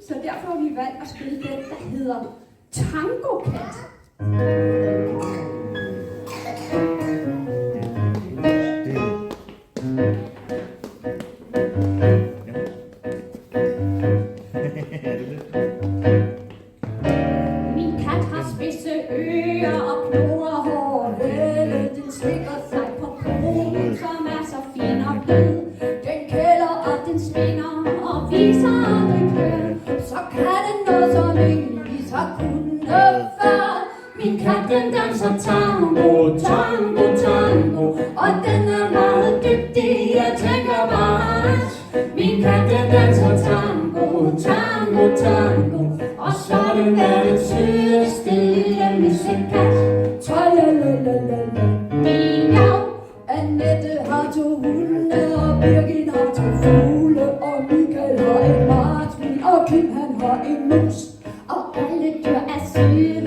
Så derfor har vi valgt at spille den, der hedder Tango Kat. Min kat har spidse ører og knurrer hår hale. Den slikker sig på krogen, som er så fin og blød. Den kælder og den svinger og viser aldrig klør. Så kan den noget, som ingen viser kunne før. Min kat den danser tango, tango, tango. Og den er meget dygtig, jeg tænker bare. Min kat den danser tango, tango, tango. Og så er den verdens sødeste lille mussekat. Tralalalala. Miau. Annette har 2 hunde, og Birgit har 2 fugle, og Michael har en marsvin, og Kim han har en mus. Og alle dyr er søde.